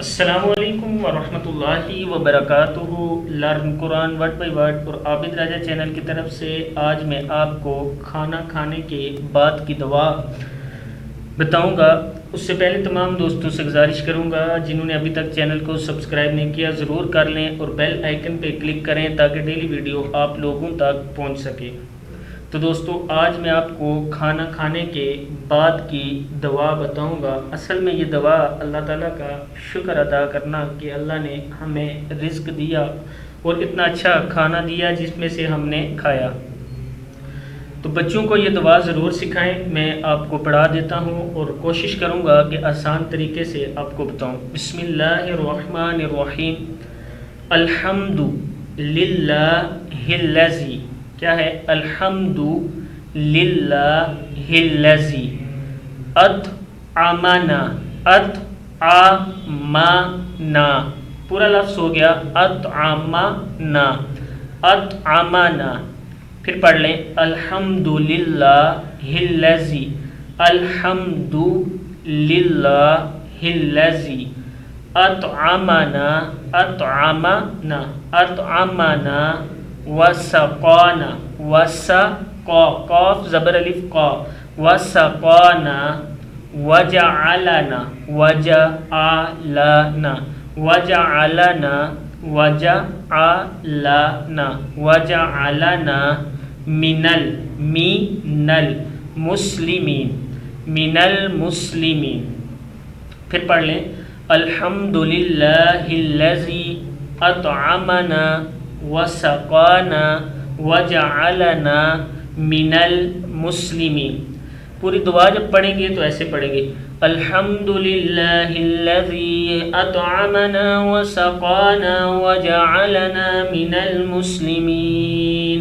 السلام علیکم ورحمۃ اللہ وبرکاتہ۔ Learn Quran word by word اور عابد راجہ چینل کی طرف سے آج میں آپ کو کھانا کھانے کے بعد کی دعا بتاؤں گا۔ اس سے پہلے تمام دوستوں سے گزارش کروں گا جنہوں نے ابھی تک چینل کو سبسکرائب نہیں کیا ضرور کر لیں اور بیل آئیکن پہ کلک کریں تاکہ ڈیلی ویڈیو آپ لوگوں تک پہنچ سکے۔ تو دوستو آج میں آپ کو کھانا کھانے کے بعد کی دعا بتاؤں گا۔ اصل میں یہ دعا اللہ تعالیٰ کا شکر ادا کرنا کہ اللہ نے ہمیں رزق دیا اور اتنا اچھا کھانا دیا جس میں سے ہم نے کھایا۔ تو بچوں کو یہ دعا ضرور سکھائیں۔ میں آپ کو پڑھا دیتا ہوں اور کوشش کروں گا کہ آسان طریقے سے آپ کو بتاؤں۔ بسم اللہ الرحمن الرحیم۔ الحمد للہ الذی، کیا ہے؟ الحمد للہ الذی اطعمنا، اطعمنا پورا لفظ ہو گیا اطعمنا، اطعمنا۔ پھر پڑھ لیں الحمد للہ الذی، الحمد للہ الذی اطعمنا، اطعمنا، اطعمنا وسقانا، وسقا قاف زبر الف قا، وسقانا وجعلنا، وجعلنا، وجعلنا، وجعلنا، وجعلنا من المسلمین، من المسلمین۔ پھر پڑھ لیں الحمد للہ الذی اطعمنا وسقانا وجعلنا من المسلمین۔ پوری دعا جب پڑھیں گے تو ایسے پڑھیں گے الحمد للہ الذی اطعمنا وسقانا وجعلنا من المسلمین۔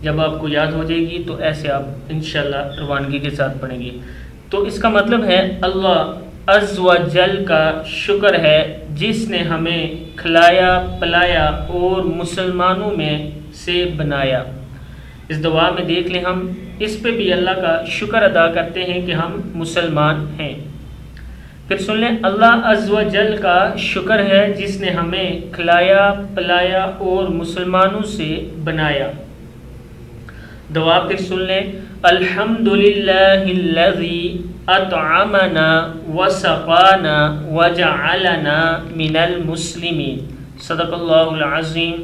جب آپ کو یاد ہو جائے گی تو ایسے آپ انشاءاللہ روانگی کے ساتھ پڑھیں گے۔ تو اس کا مطلب ہے اللہ عز و جل کا شکر ہے جس نے ہمیں کھلایا پلایا اور مسلمانوں میں سے بنایا۔ اس دعا میں دیکھ لیں ہم اس پہ بھی اللہ کا شکر ادا کرتے ہیں کہ ہم مسلمان ہیں۔ پھر سن لیں اللہ عز و جل کا شکر ہے جس نے ہمیں کھلایا پلایا اور مسلمانوں سے بنایا۔ دعا پھر سن لیں الحمد للہ الذی اطعمنا وسقانا وجعلنا من المسلمین۔ صدق اللہ العظیم۔